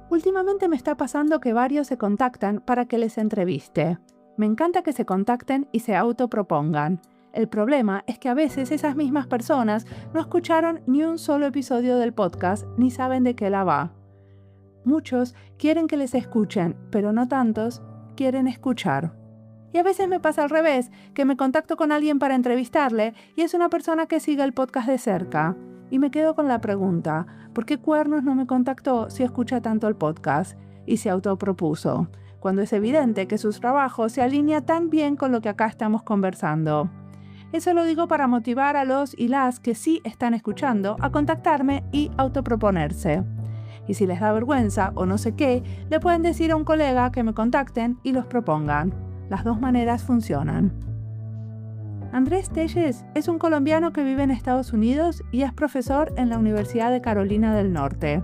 Últimamente me está pasando que varios se contactan para que les entreviste. Me encanta que se contacten y se autopropongan. El problema es que a veces esas mismas personas no escucharon ni un solo episodio del podcast ni saben de qué la va. Muchos quieren que les escuchen, pero no tantos quieren escuchar. Y a veces me pasa al revés, que me contacto con alguien para entrevistarle y es una persona que sigue el podcast de cerca. Y me quedo con la pregunta, ¿por qué cuernos no me contactó si escucha tanto el podcast y se autopropuso? Cuando es evidente que su trabajo se alinea tan bien con lo que acá estamos conversando. Eso lo digo para motivar a los y las que sí están escuchando a contactarme y autoproponerse. Y si les da vergüenza o no sé qué, le pueden decir a un colega que me contacten y los propongan. Las dos maneras funcionan. Andrés Telles es un colombiano que vive en Estados Unidos y es profesor en la Universidad de Carolina del Norte.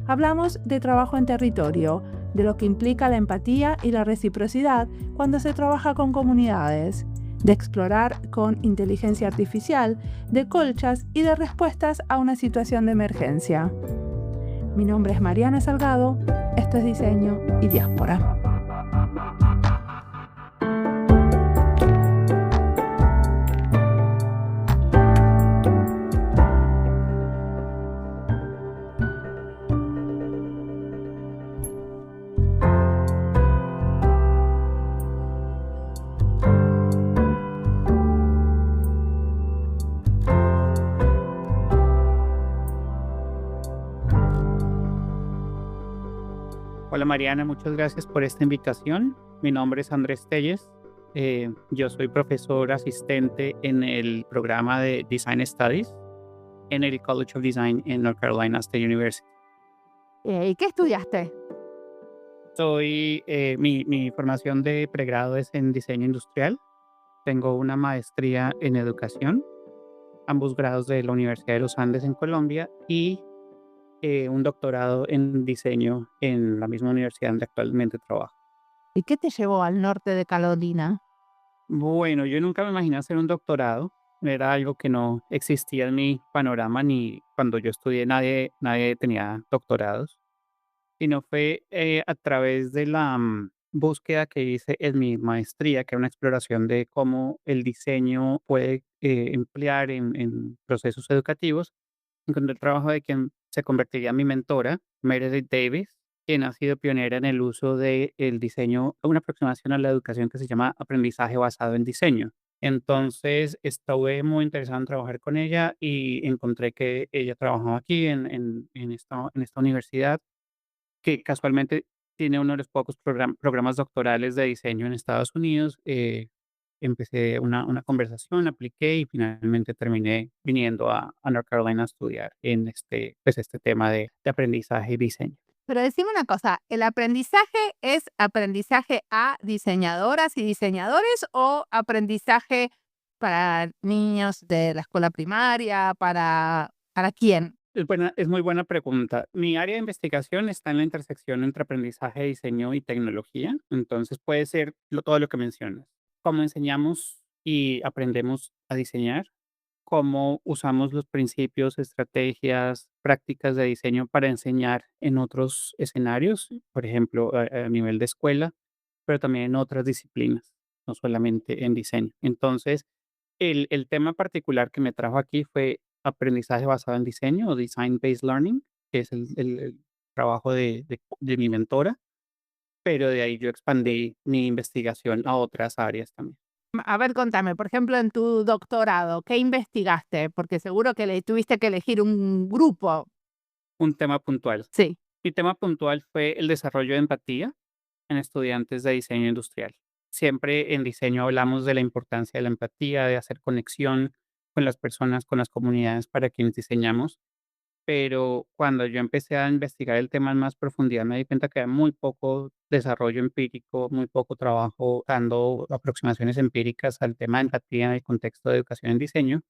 Hablamos de trabajo en territorio, de lo que implica la empatía y la reciprocidad cuando se trabaja con comunidades, de explorar con inteligencia artificial, de colchas y de respuestas a una situación de emergencia. Mi nombre es Mariana Salgado, esto es Diseño y Diáspora. Hola Mariana, muchas gracias por esta invitación. Mi nombre es Andrés Telles. Yo soy profesor asistente en el programa de Design Studies en el College of Design en North Carolina State University. ¿Y qué estudiaste? Mi formación de pregrado es en diseño industrial. Tengo una maestría en educación, ambos grados de la Universidad de los Andes en Colombia y un doctorado en diseño en la misma universidad donde actualmente trabajo. ¿Y qué te llevó al norte de Carolina? Bueno, yo nunca me imaginé hacer un doctorado. Era algo que no existía en mi panorama, ni cuando yo estudié nadie tenía doctorados, sino fue a través de la búsqueda que hice en mi maestría, que era una exploración de cómo el diseño puede emplear en procesos educativos. Encontré el trabajo de quien se convertiría en mi mentora, Meredith Davis, quien ha sido pionera en el uso del diseño, una aproximación a la educación que se llama aprendizaje basado en diseño. Entonces, estuve muy interesado en trabajar con ella y encontré que ella trabajaba aquí en esta universidad, que casualmente tiene uno de los pocos programas doctorales de diseño en Estados Unidos. Empecé una conversación, apliqué y finalmente terminé viniendo a North Carolina a estudiar en este tema de aprendizaje y diseño. Pero decime una cosa, ¿el aprendizaje es aprendizaje a diseñadoras y diseñadores o aprendizaje para niños de la escuela primaria, para quién? Es muy buena pregunta. Mi área de investigación está en la intersección entre aprendizaje, diseño y tecnología. Entonces puede ser todo lo que mencionas. Cómo enseñamos y aprendemos a diseñar, cómo usamos los principios, estrategias, prácticas de diseño para enseñar en otros escenarios, por ejemplo, a nivel de escuela, pero también en otras disciplinas, no solamente en diseño. Entonces, el tema particular que me trajo aquí fue aprendizaje basado en diseño o Design Based Learning, que es el trabajo de mi mentora, pero de ahí yo expandí mi investigación a otras áreas también. A ver, contame, por ejemplo, en tu doctorado, ¿qué investigaste? Porque seguro que le tuviste que elegir un grupo. Un tema puntual. Sí. Mi tema puntual fue el desarrollo de empatía en estudiantes de diseño industrial. Siempre en diseño hablamos de la importancia de la empatía, de hacer conexión con las personas, con las comunidades para quienes diseñamos, pero cuando yo empecé a investigar el tema en más profundidad, me di cuenta que había muy poco desarrollo empírico, muy poco trabajo dando aproximaciones empíricas al tema de empatía en el contexto de educación en diseño.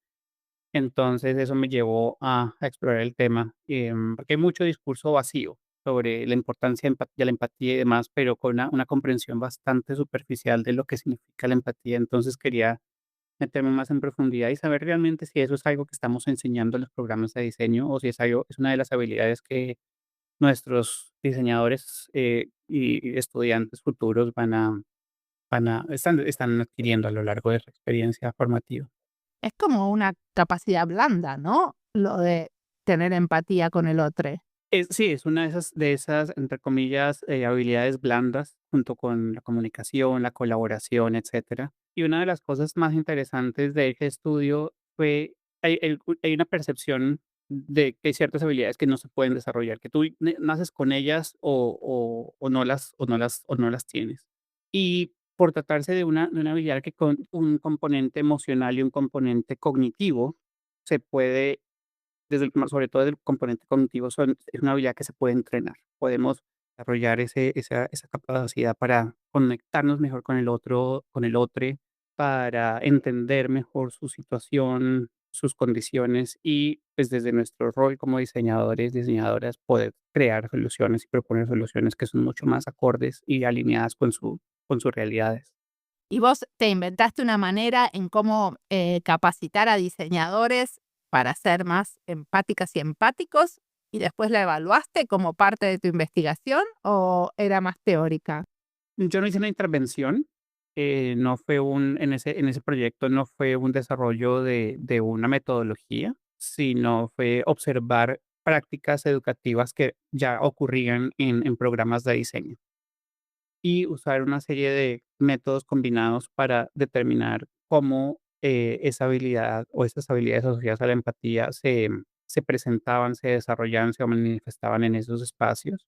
Entonces, eso me llevó a explorar el tema, porque hay mucho discurso vacío sobre la importancia de la empatía y demás, pero con una comprensión bastante superficial de lo que significa la empatía. Entonces, quería meterme más en profundidad y saber realmente si eso es algo que estamos enseñando en los programas de diseño o si es una de las habilidades que nuestros diseñadores y estudiantes futuros están adquiriendo a lo largo de su experiencia formativa. Es como una capacidad blanda, ¿no? Lo de tener empatía con el otro. Sí, es una de esas, entre comillas, habilidades blandas, junto con la comunicación, la colaboración, etcétera. Y una de las cosas más interesantes de ese estudio fue, hay una percepción de que hay ciertas habilidades que no se pueden desarrollar, que tú naces con ellas o no las tienes. Y por tratarse de una habilidad que con un componente emocional y un componente cognitivo se puede sobre todo desde el componente cognitivo, es una habilidad que se puede entrenar. Podemos desarrollar esa capacidad para conectarnos mejor con el otro, para entender mejor su situación, sus condiciones y, pues, desde nuestro rol como diseñadores, diseñadoras, poder crear soluciones y proponer soluciones que son mucho más acordes y alineadas con sus realidades. Y vos te inventaste una manera en cómo capacitar a diseñadores para ser más empáticas y empáticos y después la evaluaste como parte de tu investigación o era más teórica. Yo no hice una intervención, no fue en ese proyecto no fue un desarrollo de una metodología, sino fue observar prácticas educativas que ya ocurrían en programas de diseño, y usar una serie de métodos combinados para determinar cómo, esa habilidad o esas habilidades asociadas a la empatía se presentaban, se desarrollaban, se manifestaban en esos espacios.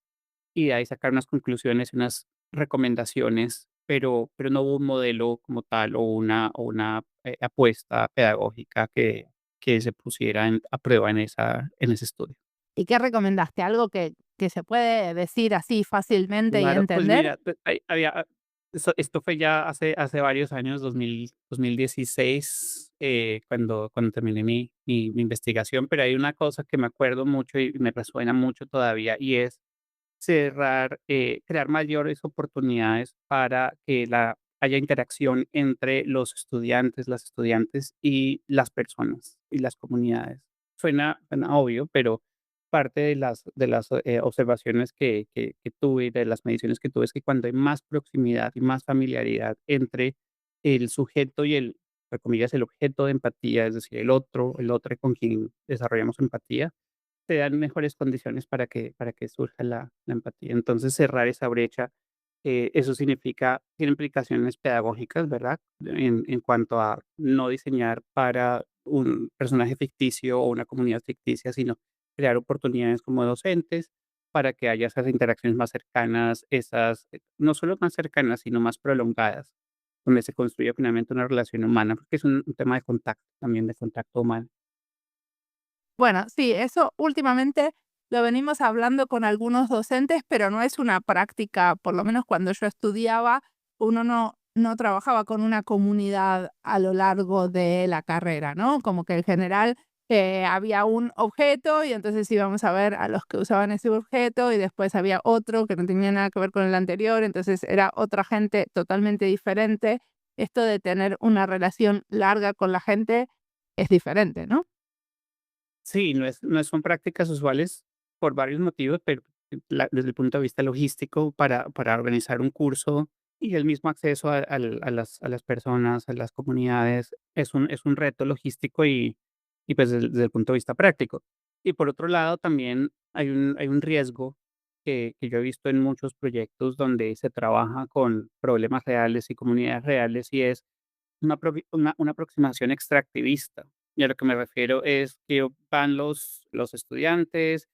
Y de ahí sacar unas conclusiones y unas recomendaciones, pero no hubo un modelo como tal o una apuesta pedagógica que se pusiera a prueba en ese estudio. ¿Y qué recomendaste? ¿Algo que se puede decir así fácilmente y Claro, pues entender? mira, esto fue ya hace varios años, 2016, cuando terminé mi investigación, pero hay una cosa que me acuerdo mucho y me resuena mucho todavía, y es crear mayores oportunidades para que haya interacción entre los estudiantes, las estudiantes y las personas y las comunidades. Suena obvio, pero parte de las observaciones que tuve, y de las mediciones que tuve, es que cuando hay más proximidad y más familiaridad entre el sujeto y entre comillas, el objeto de empatía, es decir, el otro con quien desarrollamos empatía, te dan mejores condiciones para que surja la empatía. Entonces, cerrar esa brecha, eso tiene implicaciones pedagógicas, ¿verdad? En cuanto a no diseñar para un personaje ficticio o una comunidad ficticia, sino crear oportunidades como docentes para que haya esas interacciones más cercanas, no solo más cercanas, sino más prolongadas, donde se construye finalmente una relación humana, porque es un tema de contacto, también de contacto humano. Bueno, sí, eso últimamente lo venimos hablando con algunos docentes, pero no es una práctica, por lo menos cuando yo estudiaba, uno no trabajaba con una comunidad a lo largo de la carrera, ¿no? Como que en general había un objeto y entonces íbamos a ver a los que usaban ese objeto y después había otro que no tenía nada que ver con el anterior, entonces era otra gente totalmente diferente. Esto de tener una relación larga con la gente es diferente, ¿no? Sí, no son prácticas usuales por varios motivos, pero desde el punto de vista logístico, para organizar un curso y el mismo acceso a las personas, a las comunidades, es un reto logístico y pues desde el punto de vista práctico. Y por otro lado, también hay un riesgo que yo he visto en muchos proyectos donde se trabaja con problemas reales y comunidades reales, y es una aproximación extractivista. Y a lo que me refiero es que van los estudiantes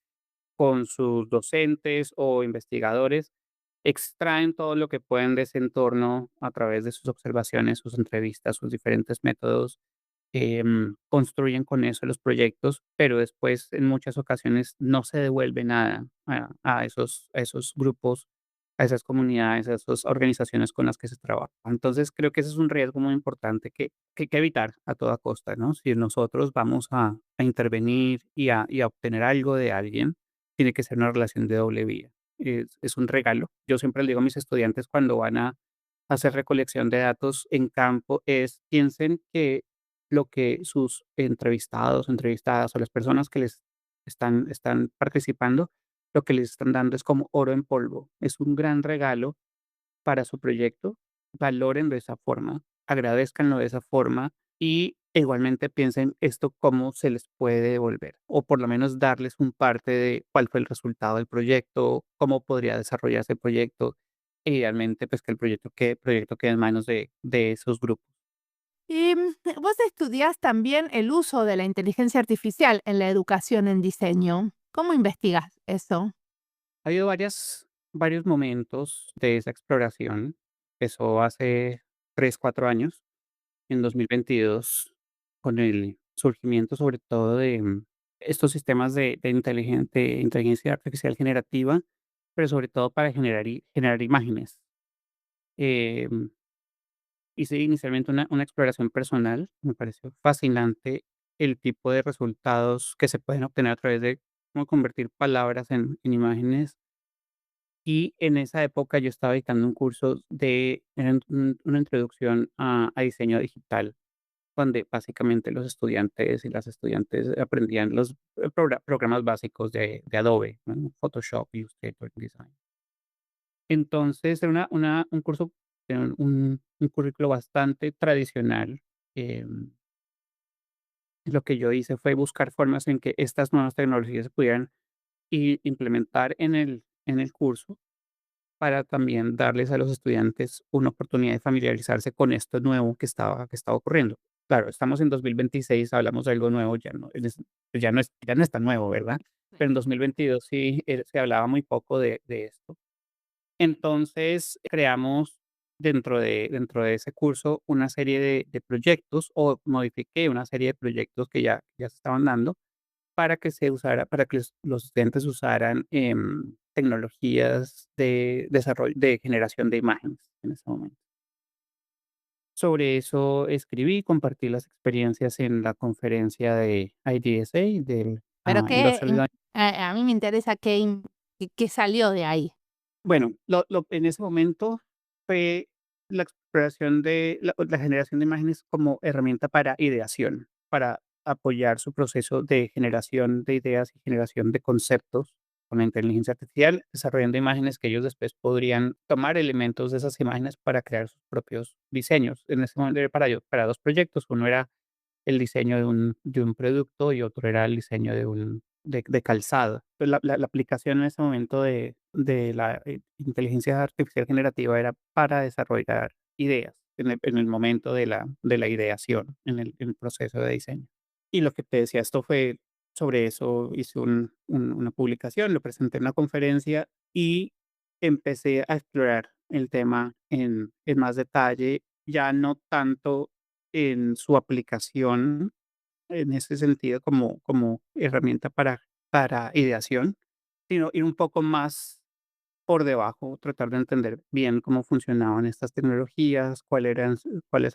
con sus docentes o investigadores, extraen todo lo que pueden de ese entorno a través de sus observaciones, sus entrevistas, sus diferentes métodos, construyen con eso los proyectos, pero después en muchas ocasiones no se devuelve nada a esos grupos, a esas comunidades, a esas organizaciones con las que se trabaja. Entonces creo que ese es un riesgo muy importante que hay que evitar a toda costa, ¿no? Si nosotros vamos a intervenir y a obtener algo de alguien, tiene que ser una relación de doble vía. Es un regalo. Yo siempre le digo a mis estudiantes cuando van a hacer recolección de datos en campo, piensen que lo que sus entrevistados, entrevistadas o las personas que les están participando lo que les están dando es como oro en polvo. Es un gran regalo para su proyecto, valórenlo de esa forma, agradézcanlo de esa forma y igualmente piensen esto cómo se les puede devolver, o por lo menos darles un parte de cuál fue el resultado del proyecto, cómo podría desarrollarse el proyecto, e idealmente, pues, que el proyecto quede en manos de esos grupos. Y vos estudiás también el uso de la inteligencia artificial en la educación en diseño. ¿Cómo investigas eso? Ha habido varios momentos de esa exploración. Empezó hace 3 4 años, en 2022 con el surgimiento, sobre todo, de, estos sistemas de inteligencia artificial generativa, pero sobre todo para generar imágenes. Em, Hice inicialmente una exploración personal, me pareció fascinante el tipo de resultados que se pueden obtener a través de cómo convertir palabras en imágenes. Y en esa época yo estaba dictando un curso era una introducción a diseño digital, donde básicamente los estudiantes y las estudiantes aprendían los, programas básicos de Adobe, ¿no? Photoshop, Illustrator, Design. Entonces, era un curso, un currículo bastante tradicional. Lo que yo hice fue buscar formas en que estas nuevas tecnologías se pudieran implementar en el curso, para también darles a los estudiantes una oportunidad de familiarizarse con esto nuevo que estaba ocurriendo. Claro, estamos en 2026, hablamos de algo nuevo, ya no es tan nuevo, ¿verdad? Pero en 2022 sí, se hablaba muy poco de esto. Entonces, creamos dentro de ese curso una serie de proyectos, o modifiqué una serie de proyectos que ya se estaban dando, para que los estudiantes usaran, tecnologías de desarrollo de generación de imágenes en ese momento. Sobre eso escribí, compartí las experiencias en la conferencia de IDSA, del, Pero Industrial Design. a mí me interesa qué salió de ahí. Bueno, lo en ese momento fue la exploración de la generación de imágenes como herramienta para ideación, para apoyar su proceso de generación de ideas y generación de conceptos con la inteligencia artificial, desarrollando imágenes que ellos después podrían tomar elementos de esas imágenes para crear sus propios diseños. En ese momento era para 2 proyectos. Uno era el diseño de un producto y otro era el diseño de calzado. Pues la aplicación en ese momento de la, inteligencia artificial generativa era para desarrollar ideas en el momento de la ideación, en el proceso de diseño. Y lo que te decía, esto fue sobre eso, hice una publicación, lo presenté en una conferencia y empecé a explorar el tema en más detalle, ya no tanto en su aplicación, en ese sentido, como herramienta para ideación, sino ir un poco más por debajo, tratar de entender bien cómo funcionaban estas tecnologías, cuáles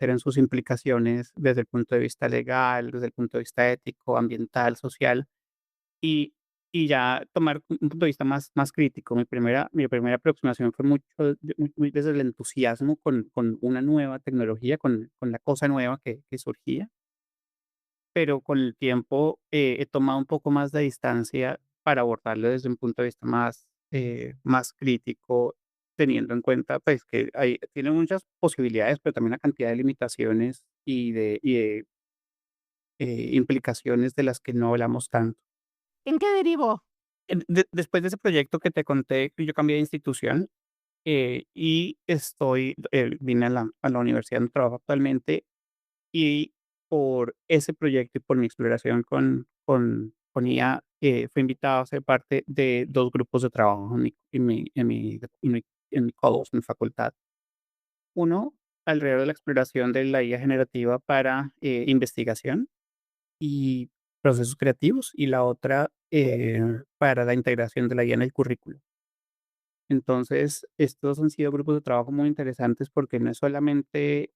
eran sus implicaciones desde el punto de vista legal, desde el punto de vista ético, ambiental, social, y y ya tomar un punto de vista más crítico. Mi primera aproximación fue mucho muy desde el entusiasmo con una nueva tecnología, con la cosa nueva que surgía, pero con el tiempo, he tomado un poco más de distancia para abordarlo desde un punto de vista más crítico, teniendo en cuenta, pues, que tiene muchas posibilidades, pero también una cantidad de limitaciones y de implicaciones de las que no hablamos tanto. ¿En qué derivó? Después de ese proyecto que te conté, yo cambié de institución, y vine a la universidad donde trabajo actualmente, y por ese proyecto y por mi exploración con IA, fui invitado a ser parte de 2 grupos de trabajo en mi codos, en mi facultad. Uno, alrededor de la exploración de la IA generativa para, investigación y procesos creativos, y la otra, para la integración de la IA en el currículo. Entonces, estos han sido grupos de trabajo muy interesantes porque no es solamente,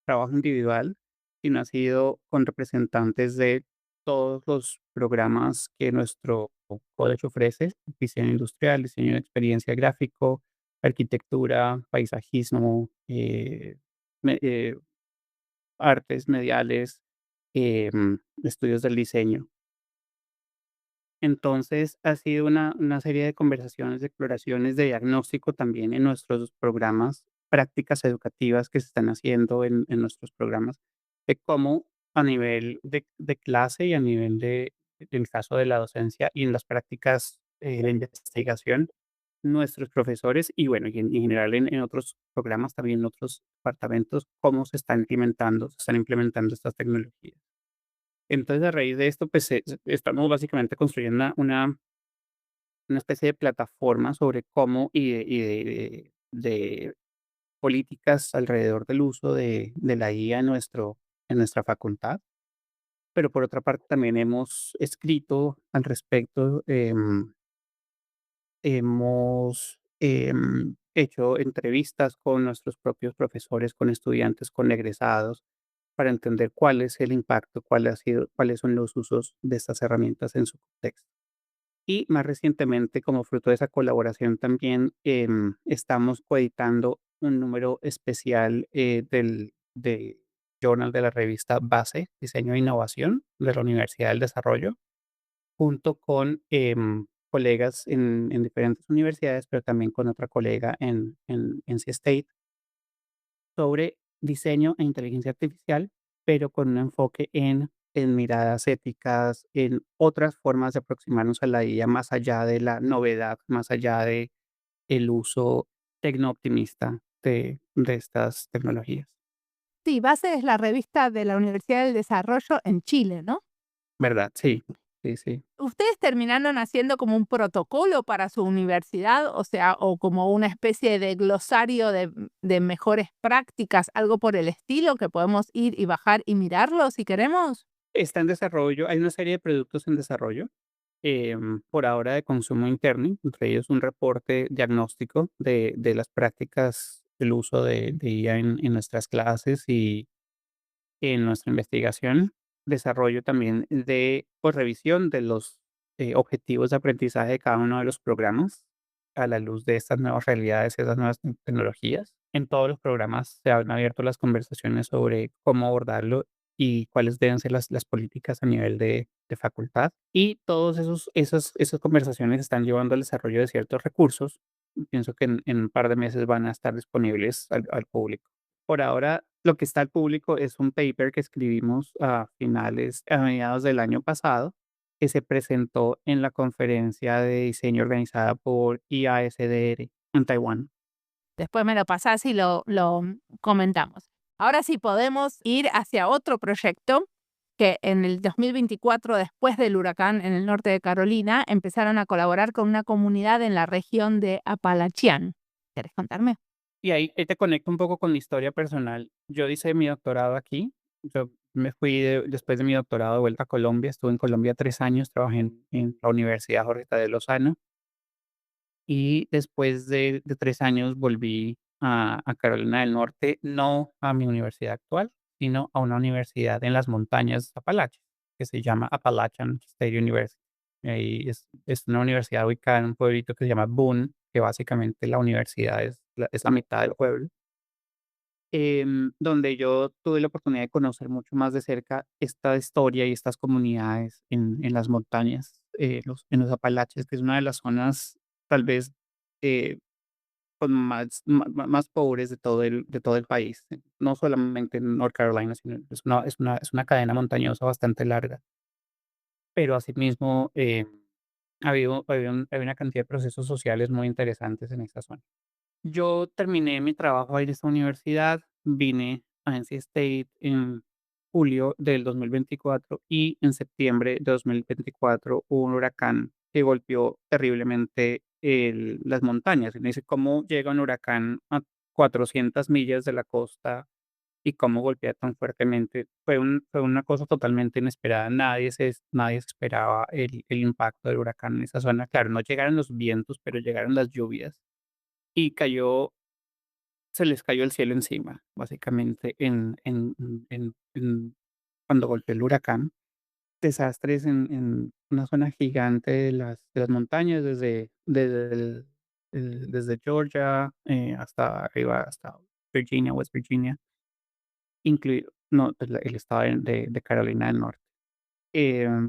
trabajo individual, sino ha sido con representantes de todos los programas que nuestro college ofrece: diseño industrial, diseño de experiencia gráfico, arquitectura, paisajismo, me artes mediales, estudios del diseño. Entonces, ha sido una serie de conversaciones, de exploraciones, de diagnóstico también en nuestros programas, prácticas educativas que se están haciendo en nuestros programas, de cómo a nivel de clase y a nivel del caso de la docencia y en las prácticas, de investigación, nuestros profesores y bueno, y en general en otros programas, también en otros departamentos, cómo se están implementando estas tecnologías. Entonces, a raíz de esto, pues, estamos básicamente construyendo una especie de plataforma sobre cómo y de políticas alrededor del uso de la IA en nuestra facultad. Pero por otra parte, también hemos escrito al respecto, hemos, hecho entrevistas con nuestros propios profesores, con estudiantes, con egresados, para entender cuál es el impacto, cuáles son los usos de estas herramientas en su contexto. Y más recientemente, como fruto de esa colaboración también, estamos coeditando un número especial, del journal de la revista Base, Diseño e Innovación de la Universidad del Desarrollo, junto con, colegas en diferentes universidades, pero también con otra colega en NC State, sobre diseño e inteligencia artificial, pero con un enfoque en miradas éticas, en otras formas de aproximarnos a la IA, más allá de la novedad, más allá de el uso tecnooptimista de estas tecnologías. Sí, Base es la revista de la Universidad del Desarrollo en Chile, ¿no? ¿Verdad? Sí, sí, sí. ¿Ustedes terminaron haciendo como un protocolo para su universidad? O sea, o como una especie de glosario de mejores prácticas, algo por el estilo, que podemos ir y bajar y mirarlo si queremos. Está en desarrollo, hay una serie de productos en desarrollo, por ahora de consumo interno, entre ellos un reporte diagnóstico de las prácticas del uso de IA en nuestras clases y en nuestra investigación, desarrollo también de, pues, revisión de los, objetivos de aprendizaje de cada uno de los programas a la luz de estas nuevas realidades y esas nuevas tecnologías. En todos los programas se han abierto las conversaciones sobre cómo abordarlo y cuáles deben ser las políticas a nivel de facultad. Y todos esas conversaciones están llevando al desarrollo de ciertos recursos. Pienso que en un par de meses van a estar disponibles al público. Por ahora, lo que está al público es un paper que escribimos a mediados del año pasado, que se presentó en la conferencia de diseño organizada por IASDR en Taiwán. Después me lo pasás y lo comentamos. Ahora sí podemos ir hacia otro proyecto que en el 2024, después del huracán en el norte de Carolina, empezaron a colaborar con una comunidad en la región de Apalachian. ¿Quieres contarme? Y ahí te conecto un poco con mi historia personal. Yo hice mi doctorado aquí. Yo me fui después de mi doctorado de vuelta a Colombia. Estuve en Colombia 3 años, trabajé en la Universidad Jorge Tadeo Lozano. Y después de 3 años volví a Carolina del Norte, no a mi universidad actual, sino a una universidad en las montañas Apalaches, que se llama Appalachian State University. Ahí es una universidad ubicada en un pueblito que se llama Boone, que básicamente la universidad es la mitad del pueblo, donde yo tuve la oportunidad de conocer mucho más de cerca esta historia y estas comunidades en las montañas, en los Apalaches, que es una de las zonas tal vez, eh, con más pobres de todo el país, no solamente en North Carolina, sino es una cadena montañosa bastante larga, pero asimismo, había una cantidad de procesos sociales muy interesantes en esta zona. Yo terminé mi trabajo ahí en esta universidad, vine a NC State en julio del 2024 y en septiembre de 2024 hubo un huracán que golpeó terriblemente las montañas. Y me dice, ¿cómo llega un huracán a 400 millas de la costa y cómo golpea tan fuertemente? Fue una cosa totalmente inesperada. Nadie esperaba el impacto del huracán en esa zona. Claro, no llegaron los vientos, pero llegaron las lluvias y se les cayó el cielo encima, básicamente, cuando golpeó el huracán. Desastres en una zona gigante de las montañas, desde Georgia, hasta arriba, hasta Virginia, West Virginia, incluido no, el estado de Carolina del Norte.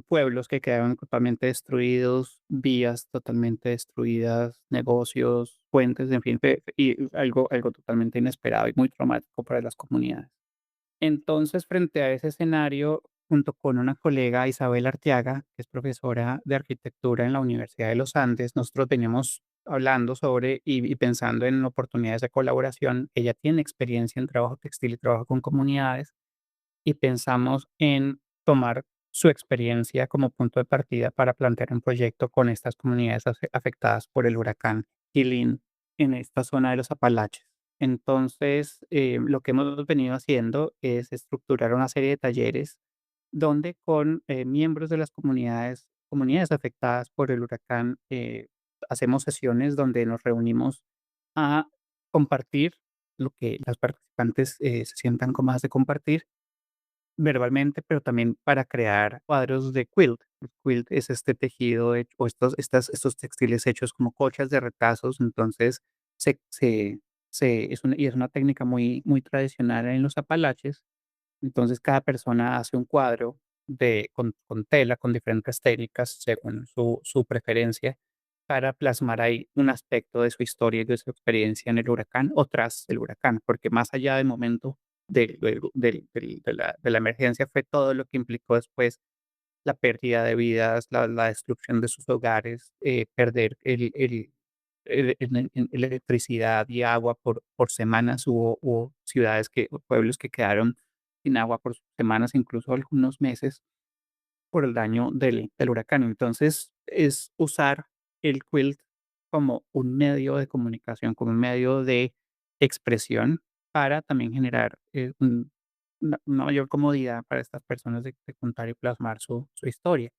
pueblos que quedaron totalmente destruidos, vías totalmente destruidas, negocios, puentes, en fin, y algo totalmente inesperado y muy traumático para las comunidades. Entonces, frente a ese escenario, junto con una colega, Isabel Arteaga, que es profesora de arquitectura en la Universidad de los Andes, nosotros veníamos hablando sobre y pensando en oportunidades de colaboración. Ella tiene experiencia en trabajo textil y trabajo con comunidades, y pensamos en tomar su experiencia como punto de partida para plantear un proyecto con estas comunidades afectadas por el huracán Helene en esta zona de los Apalaches. Entonces, lo que hemos venido haciendo es estructurar una serie de talleres donde con miembros de las comunidades afectadas por el huracán, hacemos sesiones donde nos reunimos a compartir lo que las participantes se sientan cómodas de compartir verbalmente, pero también para crear cuadros de quilt. El quilt es este tejido hecho o estos textiles hechos como colchas de retazos. Entonces, se se es una técnica muy tradicional en los Apalaches. Entonces, cada persona hace un cuadro con tela, con diferentes técnicas según su preferencia, para plasmar ahí un aspecto de su historia y de su experiencia en el huracán o tras el huracán, porque más allá del momento de la emergencia fue todo lo que implicó después la pérdida de vidas, la destrucción de sus hogares, perder electricidad y agua por semanas. Hubo ciudades o pueblos que quedaron sin agua por semanas, incluso algunos meses, por el daño del huracán. Entonces, es usar el quilt como un medio de comunicación, como un medio de expresión para también generar, una mayor comodidad para estas personas de contar y plasmar su historia.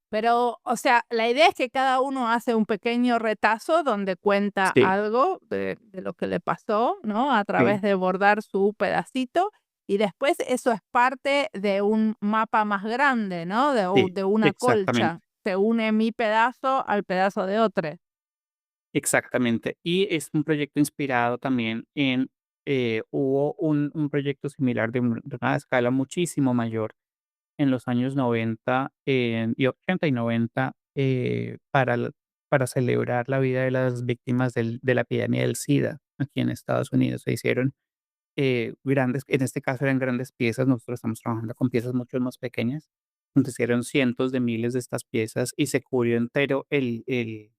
Pero, o sea, la idea es que cada uno hace un pequeño retazo donde cuenta Sí, algo de lo que le pasó, ¿no? A través sí, de bordar su pedacito, y después eso es parte de un mapa más grande, ¿no? sí, De una colcha. exactamente. Se une mi pedazo al pedazo de otro. Exactamente. Y es un proyecto inspirado también en, hubo un proyecto similar de una escala muchísimo mayor en los años 90 y 80 y 90, para celebrar la vida de las víctimas de la epidemia del SIDA aquí en Estados Unidos. Se hicieron grandes, en este caso eran grandes piezas. Nosotros estamos trabajando con piezas mucho más pequeñas, donde se hicieron cientos de miles de estas piezas y se cubrió entero el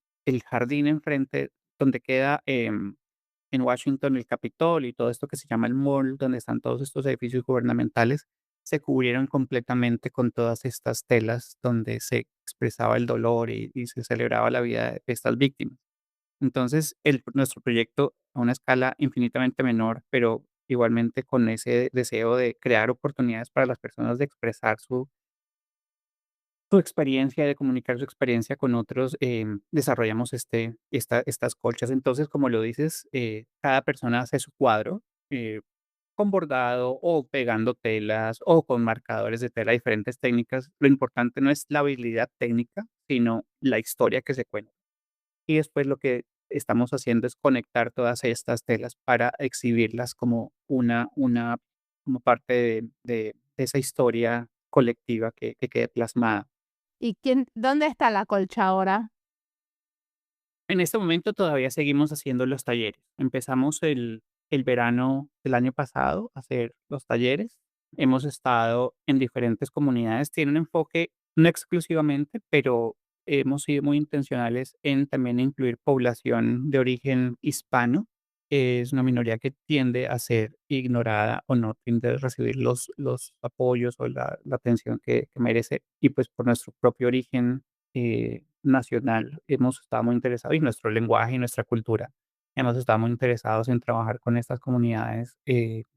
jardín enfrente donde queda, en Washington, el Capitol y todo esto que se llama el Mall, donde están todos estos edificios gubernamentales. Se cubrieron completamente con todas estas telas donde se expresaba el dolor y se celebraba la vida de estas víctimas. Entonces, nuestro proyecto a una escala infinitamente menor, pero igualmente con ese deseo de crear oportunidades para las personas de expresar su experiencia, de comunicar su experiencia con otros, desarrollamos estas colchas. Entonces, como lo dices, cada persona hace su cuadro, con bordado o pegando telas o con marcadores de tela, diferentes técnicas. Lo importante no es la habilidad técnica, sino la historia que se cuenta. Y después lo que estamos haciendo es conectar todas estas telas para exhibirlas como como parte de esa historia colectiva que quede plasmada. ¿Y dónde está la colcha ahora? En este momento todavía seguimos haciendo los talleres. Empezamos el verano del año pasado a hacer los talleres. Hemos estado en diferentes comunidades. Tiene un enfoque no exclusivamente, pero hemos sido muy intencionales en también incluir población de origen hispano. Es una minoría que tiende a ser ignorada o no tiende a recibir los apoyos o la atención que merece. Y pues por nuestro propio origen nacional hemos estado muy interesados, y nuestro lenguaje y nuestra cultura, hemos estado muy interesados en trabajar con estas comunidades de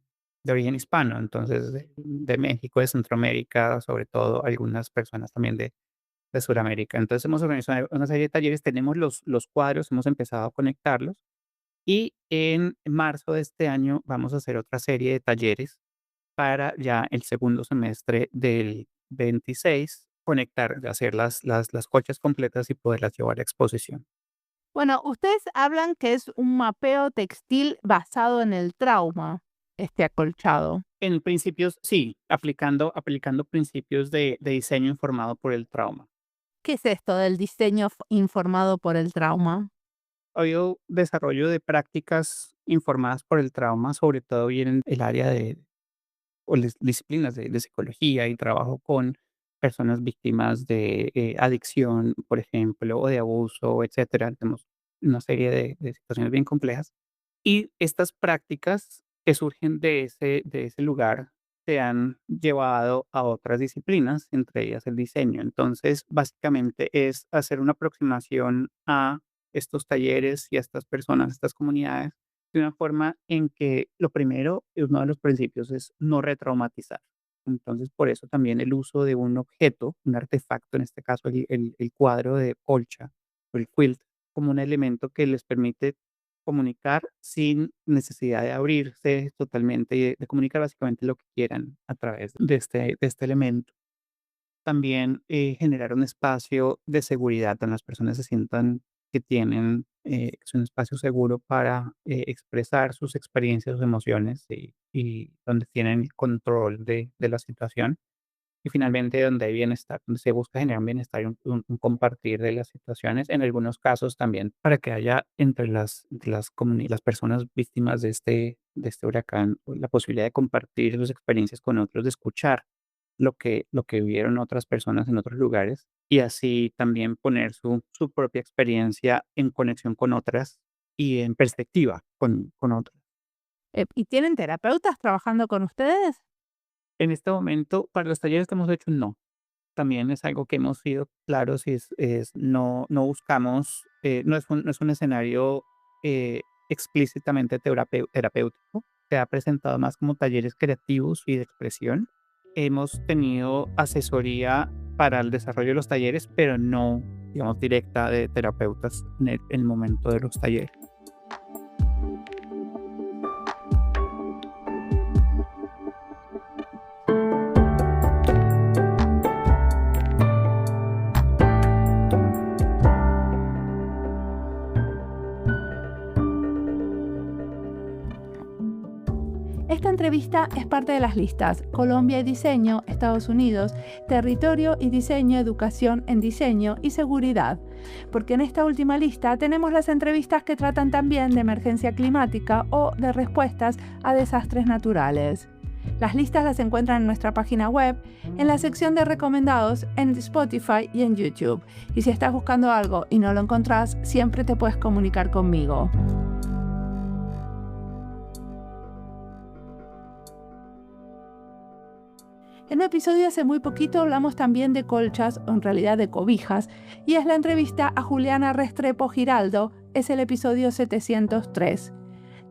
origen hispano. Entonces, de México, de Centroamérica, sobre todo algunas personas también de Sudamérica. Entonces, hemos organizado una serie de talleres, tenemos los cuadros, hemos empezado a conectarlos, y en marzo de este año vamos a hacer otra serie de talleres para ya el segundo semestre del 26 conectar, hacer las colchas completas y poderlas llevar a exposición. Bueno, ustedes hablan que es un mapeo textil basado en el trauma, este acolchado. En principios, sí, aplicando principios de diseño informado por el trauma. ¿Qué es esto del diseño informado por el trauma? Ha habido desarrollo de prácticas informadas por el trauma, sobre todo y en el área de o disciplinas de psicología y trabajo con personas víctimas de adicción, por ejemplo, o de abuso, etcétera. Tenemos una serie de situaciones bien complejas. Y estas prácticas que surgen de ese lugar se han llevado a otras disciplinas, entre ellas el diseño. Entonces, básicamente es hacer una aproximación a estos talleres y a estas personas, a estas comunidades, de una forma en que lo primero, uno de los principios es no retraumatizar. Entonces, por eso también el uso de un objeto, un artefacto, en este caso el cuadro de colcha o el quilt, como un elemento que les permite comunicar sin necesidad de abrirse totalmente y de comunicar básicamente lo que quieran a través de este elemento. También, generar un espacio de seguridad donde las personas se sientan que tienen, es un espacio seguro para, expresar sus experiencias, sus emociones y donde tienen control de la situación. Y finalmente, donde hay bienestar, donde se busca generar un bienestar y un compartir de las situaciones, en algunos casos también para que haya entre las personas víctimas de este huracán, la posibilidad de compartir sus experiencias con otros, de escuchar lo que vivieron otras personas en otros lugares, y así también poner su propia experiencia en conexión con otras y en perspectiva con otras. ¿Y tienen terapeutas trabajando con ustedes? En este momento, para los talleres que hemos hecho, no. También es algo que hemos sido claros y no buscamos, no es un escenario, explícitamente terapéutico. Se ha presentado más como talleres creativos y de expresión. Hemos tenido asesoría para el desarrollo de los talleres, pero no, digamos, directa de terapeutas en el momento de los talleres. Esta entrevista es parte de las listas Colombia y Diseño, Estados Unidos, Territorio y Diseño, Educación en Diseño y Seguridad, porque en esta última lista tenemos las entrevistas que tratan también de emergencia climática o de respuestas a desastres naturales. Las listas las encuentran en nuestra página web, en la sección de recomendados, en Spotify y en YouTube. Y si estás buscando algo y no lo encontrás, siempre te puedes comunicar conmigo. En un episodio hace muy poquito hablamos también de colchas, o en realidad de cobijas, y es la entrevista a Juliana Restrepo Giraldo, es el episodio 703.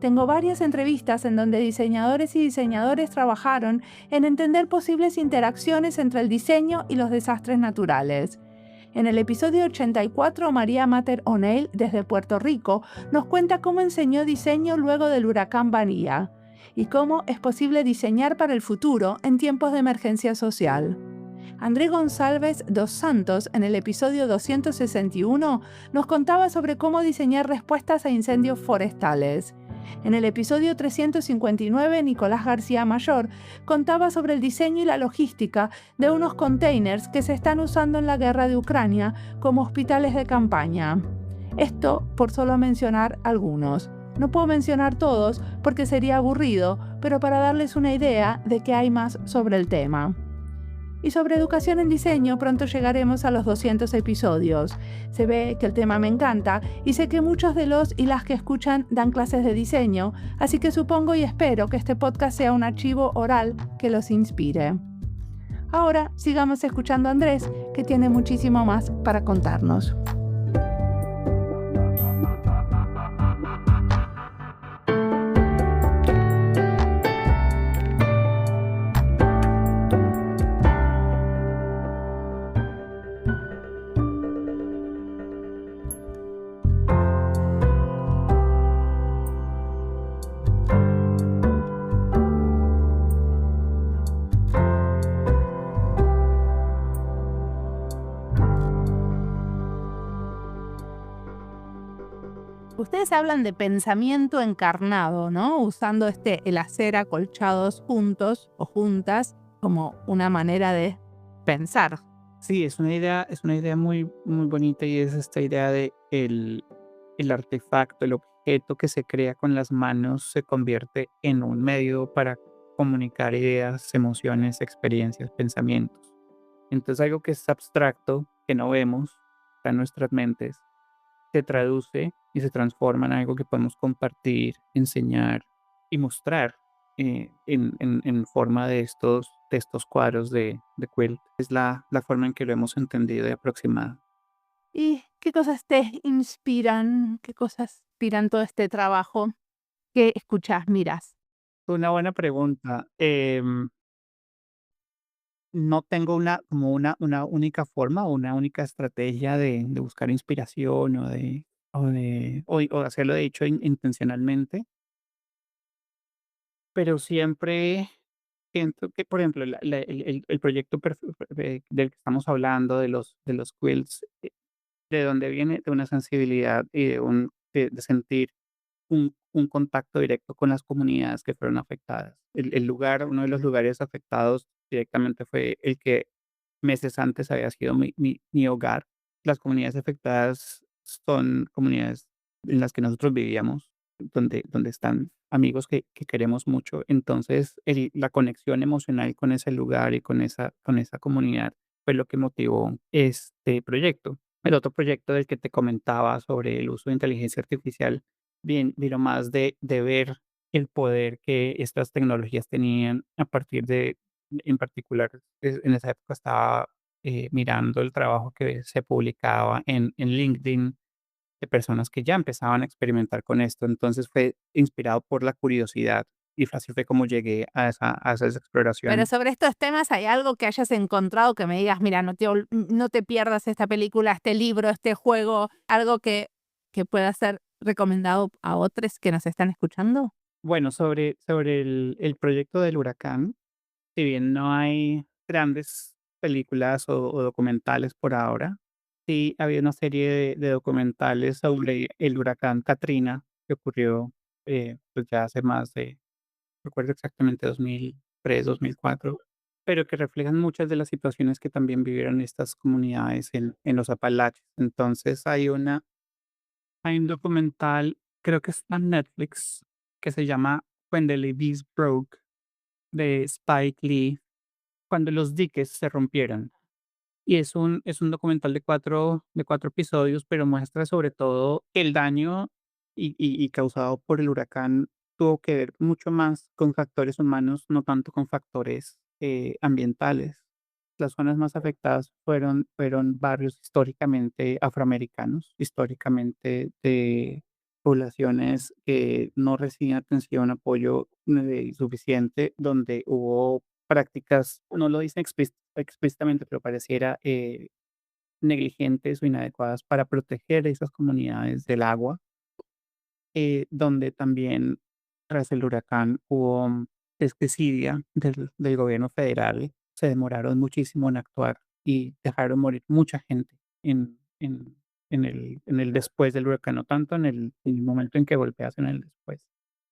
Tengo varias entrevistas en donde diseñadores y diseñadores trabajaron en entender posibles interacciones entre el diseño y los desastres naturales. En el episodio 84, María Mater O'Neill, desde Puerto Rico, nos cuenta cómo enseñó diseño luego del huracán Vanilla y cómo es posible diseñar para el futuro en tiempos de emergencia social. André González dos Santos, en el episodio 261, nos contaba sobre cómo diseñar respuestas a incendios forestales. En el episodio 359, Nicolás García Mayor contaba sobre el diseño y la logística de unos containers que se están usando en la guerra de Ucrania como hospitales de campaña. Esto por solo mencionar algunos. No puedo mencionar todos porque sería aburrido, pero para darles una idea de que hay más sobre el tema. Y sobre educación en diseño pronto llegaremos a los 200 episodios. Se ve que el tema me encanta y sé que muchos de los y las que escuchan dan clases de diseño, así que supongo y espero que este podcast sea un archivo oral que los inspire. Ahora sigamos escuchando a Andrés, que tiene muchísimo más para contarnos. Ustedes hablan de pensamiento encarnado, ¿no? Usando el hacer acolchados juntos o juntas como una manera de pensar. Sí, es una idea muy, muy bonita y es esta idea de el artefacto, el objeto que se crea con las manos se convierte en un medio para comunicar ideas, emociones, experiencias, pensamientos. Entonces algo que es abstracto, que no vemos, está en nuestras mentes, se traduce y se transforma en algo que podemos compartir, enseñar y mostrar en forma de estos cuadros de quilt. Es la forma en que lo hemos entendido y aproximado. ¿Y qué cosas te inspiran? ¿Qué cosas inspiran todo este trabajo que escuchas, miras? Una buena pregunta. No tengo una única forma o una única estrategia de buscar inspiración o hacerlo de hecho intencionalmente, pero siempre siento que, por ejemplo, el proyecto del que estamos hablando, de los quilts, ¿de dónde viene? De una sensibilidad y de sentir un contacto directo con las comunidades que fueron afectadas. El lugar, uno de los lugares afectados directamente fue el que meses antes había sido mi hogar. Las comunidades afectadas son comunidades en las que nosotros vivíamos, donde están amigos que queremos mucho. Entonces, la conexión emocional con ese lugar y con esa comunidad fue lo que motivó este proyecto. El otro proyecto del que te comentaba sobre el uso de inteligencia artificial, bien, vino más de ver el poder que estas tecnologías tenían a partir de, en particular, en esa época estaba mirando el trabajo que se publicaba en LinkedIn de personas que ya empezaban a experimentar con esto. Entonces fue inspirado por la curiosidad y así fue como llegué a esas Pero exploraciones. sobre estos temas, ¿hay algo que hayas encontrado que me digas, mira, no te pierdas esta película, este libro, este juego, algo que pueda ser recomendado a otros que nos están escuchando? Bueno, sobre el proyecto del huracán, si bien no hay grandes películas o documentales por ahora, sí había una serie de documentales sobre el huracán Katrina que ocurrió, pues, ya hace más de, recuerdo exactamente, 2003, 2004, pero que reflejan muchas de las situaciones que también vivieron estas comunidades en los Apalaches. Entonces, hay un documental, creo que está en Netflix, que se llama When the Levees Broke, de Spike Lee, cuando los diques se rompieron. Y es un documental de 4 episodios, pero muestra sobre todo el daño y causado por el huracán tuvo que ver mucho más con factores humanos, no tanto con factores, ambientales. Las zonas más afectadas fueron barrios históricamente afroamericanos, históricamente de poblaciones que no recibían atención, apoyo, suficiente, donde hubo prácticas, no lo dicen explícitamente, pero pareciera, negligentes o inadecuadas para proteger esas comunidades del agua, donde también tras el huracán hubo desidia del gobierno federal, se demoraron muchísimo en actuar y dejaron morir mucha gente en el después del huracán, no tanto en el momento en que golpea, sino en el después.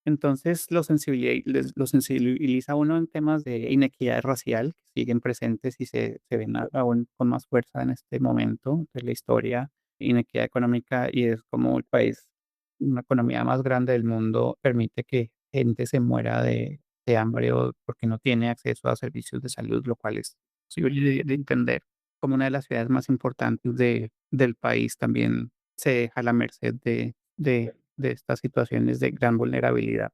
Entonces, lo sensibiliza a uno en temas de inequidad racial, que siguen presentes y se ven aún con más fuerza en este momento de la historia, inequidad económica, y es como el país, una economía más grande del mundo, permite que gente se muera de hambre o porque no tiene acceso a servicios de salud, lo cual es posible de entender. Como una de las ciudades más importantes del país, también se deja a la merced de estas situaciones de gran vulnerabilidad.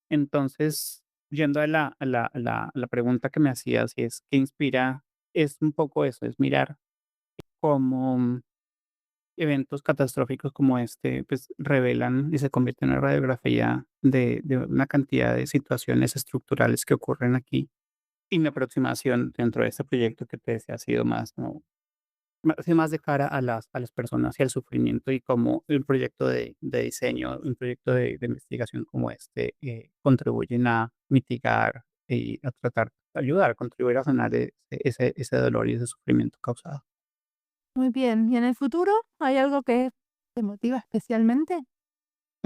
Entonces, yendo a la pregunta que me hacías, si es, ¿qué inspira? Es un poco eso, es mirar cómo eventos catastróficos como este, pues, revelan y se convierten en una radiografía de una cantidad de situaciones estructurales que ocurren aquí. Y mi aproximación dentro de este proyecto que te decía ha sido más como sí, más de cara a las personas y al sufrimiento, y como un proyecto de diseño, un proyecto de investigación como este, contribuyen a mitigar y a tratar de ayudar, contribuir a sanar ese dolor y ese sufrimiento causado. Muy bien. ¿Y en el futuro hay algo que te motiva especialmente?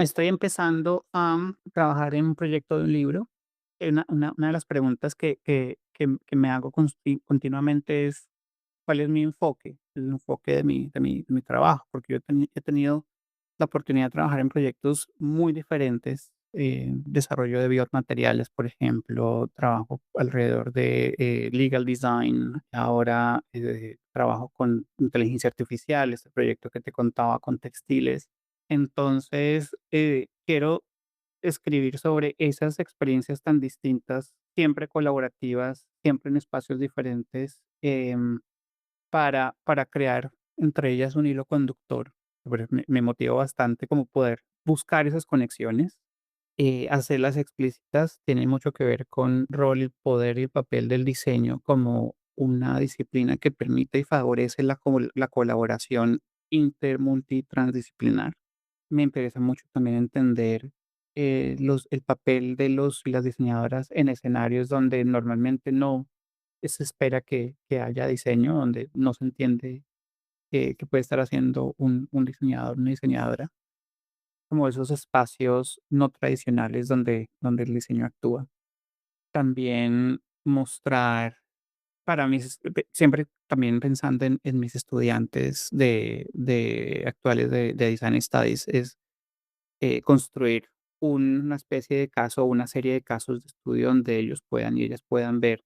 Estoy empezando a trabajar en un proyecto de un libro. Una de las preguntas que me hago continuamente es, ¿cuál es mi enfoque? El enfoque de mi trabajo, porque yo he tenido la oportunidad de trabajar en proyectos muy diferentes, desarrollo de biomateriales, por ejemplo, trabajo alrededor de legal design, ahora trabajo con inteligencia artificial, este proyecto que te contaba con textiles. Entonces, quiero escribir sobre esas experiencias tan distintas, siempre colaborativas, siempre en espacios diferentes, para crear entre ellas un hilo conductor. Me motiva bastante como poder buscar esas conexiones, hacerlas explícitas. Tiene mucho que ver con rol, el poder y el papel del diseño como una disciplina que permite y favorece la colaboración multitransdisciplinar. Me interesa mucho también entender el papel de los y las diseñadoras en escenarios donde normalmente no se espera que haya diseño, donde no se entiende que puede estar haciendo un diseñador, una diseñadora, como esos espacios no tradicionales donde el diseño actúa. También mostrar para mis, siempre también pensando en mis estudiantes de actuales de Design Studies, es construir una especie de caso, una serie de casos de estudio donde ellos puedan y ellas puedan ver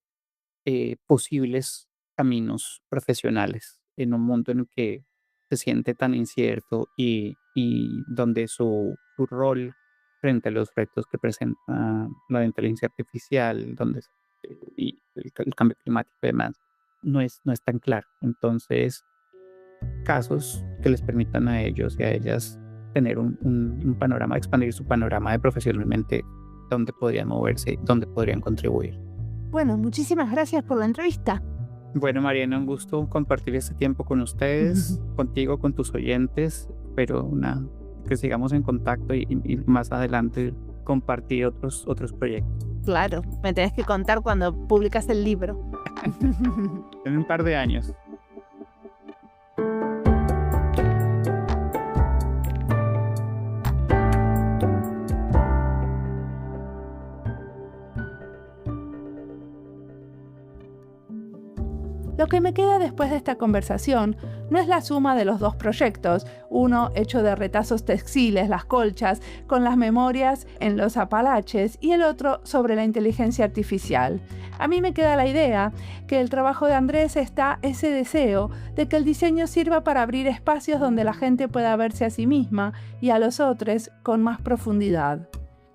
posibles caminos profesionales en un mundo en el que se siente tan incierto y donde su rol frente a los retos que presenta la inteligencia artificial, y el cambio climático y demás, no es tan claro. Entonces, casos que les permitan a ellos y a ellas tener un panorama, expandir su panorama de profesionalmente, dónde podrían moverse, dónde podrían contribuir. Bueno, muchísimas gracias por la entrevista. Bueno, Mariana, un gusto compartir este tiempo con ustedes, contigo, con tus oyentes, pero que sigamos en contacto y más adelante compartir otros proyectos. Claro, me tenés que contar cuando publicas el libro. En un par de años. Lo que me queda después de esta conversación no es la suma de los dos proyectos, uno hecho de retazos textiles, las colchas, con las memorias en los Apalaches, y el otro sobre la inteligencia artificial. A mí me queda la idea que el trabajo de Andrés está ese deseo de que el diseño sirva para abrir espacios donde la gente pueda verse a sí misma y a los otros con más profundidad.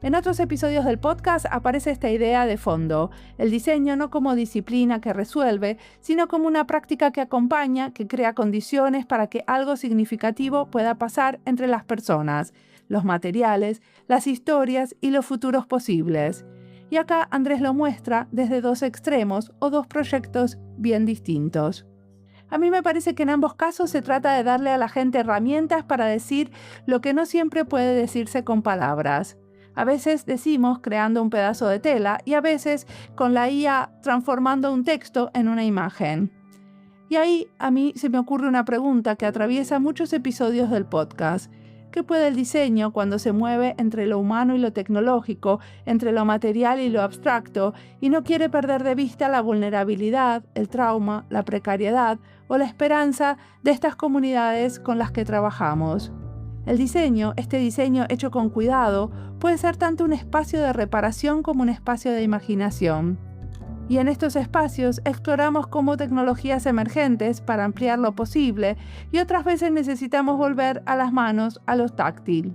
En otros episodios del podcast aparece esta idea de fondo, el diseño no como disciplina que resuelve, sino como una práctica que acompaña, que crea condiciones para que algo significativo pueda pasar entre las personas, los materiales, las historias y los futuros posibles. Y acá Andrés lo muestra desde dos extremos o dos proyectos bien distintos. A mí me parece que en ambos casos se trata de darle a la gente herramientas para decir lo que no siempre puede decirse con palabras. A veces decimos creando un pedazo de tela y a veces con la IA transformando un texto en una imagen. Y ahí a mí se me ocurre una pregunta que atraviesa muchos episodios del podcast. ¿Qué puede el diseño cuando se mueve entre lo humano y lo tecnológico, entre lo material y lo abstracto, y no quiere perder de vista la vulnerabilidad, el trauma, la precariedad o la esperanza de estas comunidades con las que trabajamos? El diseño, este diseño hecho con cuidado, puede ser tanto un espacio de reparación como un espacio de imaginación. Y en estos espacios exploramos cómo tecnologías emergentes para ampliar lo posible y otras veces necesitamos volver a las manos, a lo táctil.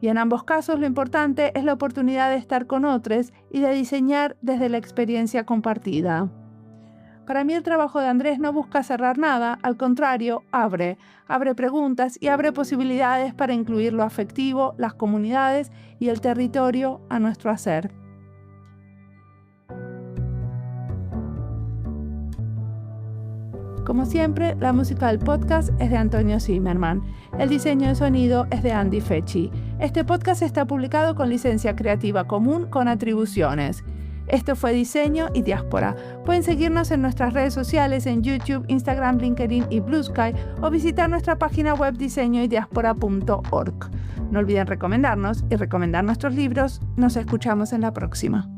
Y en ambos casos lo importante es la oportunidad de estar con otros y de diseñar desde la experiencia compartida. Para mí el trabajo de Andrés no busca cerrar nada, al contrario, abre preguntas y abre posibilidades para incluir lo afectivo, las comunidades y el territorio a nuestro hacer. Como siempre, la música del podcast es de Antonio Zimmerman. El diseño de sonido es de Andy Fechi. Este podcast está publicado con licencia creativa común con atribuciones. Esto fue Diseño y Diáspora. Pueden seguirnos en nuestras redes sociales en YouTube, Instagram, LinkedIn y Blue Sky o visitar nuestra página web diseñoydiaspora.org. No olviden recomendarnos y recomendar nuestros libros. Nos escuchamos en la próxima.